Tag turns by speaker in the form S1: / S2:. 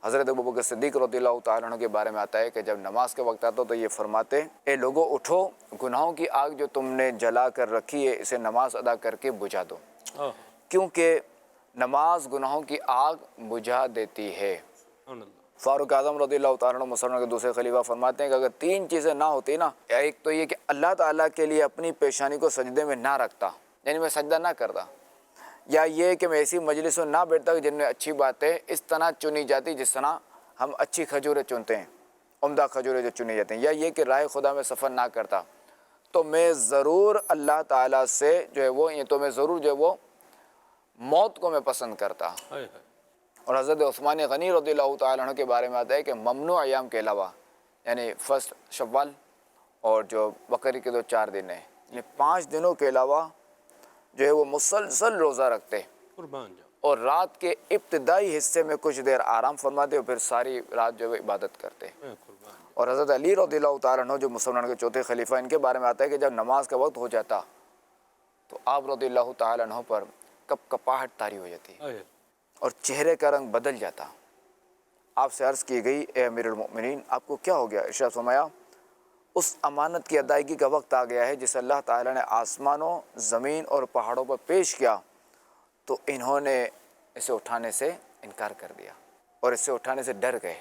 S1: حضرت ابوبکر صدیق رضی اللہ تعالیٰ عنہ کے بارے میں آتا ہے کہ جب نماز کے وقت آتا تو یہ فرماتے، اے لوگو اٹھو، گناہوں کی آگ جو تم نے جلا کر رکھی ہے اسے نماز ادا کر کے بجھا دو، کیونکہ نماز گناہوں کی آگ بجھا دیتی ہے۔ فاروق اعظم رضی اللہ تعالیٰ عنہ مسلمان کے دوسرے خلیفہ فرماتے ہیں کہ اگر تین چیزیں نہ ہوتی نا، ایک تو یہ کہ اللہ تعالیٰ کے لیے اپنی پیشانی کو سجدے میں نہ رکھتا، یعنی میں سجدہ نہ کرتا، یا یہ کہ میں ایسی مجلس میں نہ بیٹھتا جن میں اچھی باتیں اس طرح چنی جاتی جس طرح ہم اچھی کھجوریں چنتے ہیں، عمدہ کھجوریں جو چنی جاتی ہیں، یا یہ کہ راہ خدا میں سفر نہ کرتا، تو میں ضرور اللہ تعالیٰ سے جو ہے وہ موت کو میں پسند کرتا۔ اور حضرت عثمان غنی رضی اللہ تعالیٰ عنہ کے بارے میں آتا ہے کہ ممنوع ایام کے علاوہ، یعنی فرسٹ شوال اور جو بقرعید کے 4 دن ہیں، یعنی 5 دنوں کے علاوہ جو ہے وہ مسلسل روزہ رکھتے اور رات کے ابتدائی حصے میں کچھ دیر آرام فرماتے اور پھر ساری رات جو ہے عبادت کرتے۔ اور حضرت علی رضی اللہ تعالیٰ عنہ جو مسلمان کے چوتھے خلیفہ، ان کے بارے میں آتا ہے کہ جب نماز کا وقت ہو جاتا تو آپ رضی اللہ تعالیٰ عنہ پر کپ کپاہٹ طاری ہو جاتی اور چہرے کا رنگ بدل جاتا۔ آپ سے عرض کی گئی، اے امیر المؤمنین آپ کو کیا ہو گیا؟ ارشاد فرمایا، اس امانت کی ادائیگی کا وقت آ گیا ہے جسے اللہ تعالیٰ نے آسمانوں، زمین اور پہاڑوں پر پیش کیا تو انہوں نے اسے اٹھانے سے انکار کر دیا اور اسے اٹھانے سے ڈر گئے۔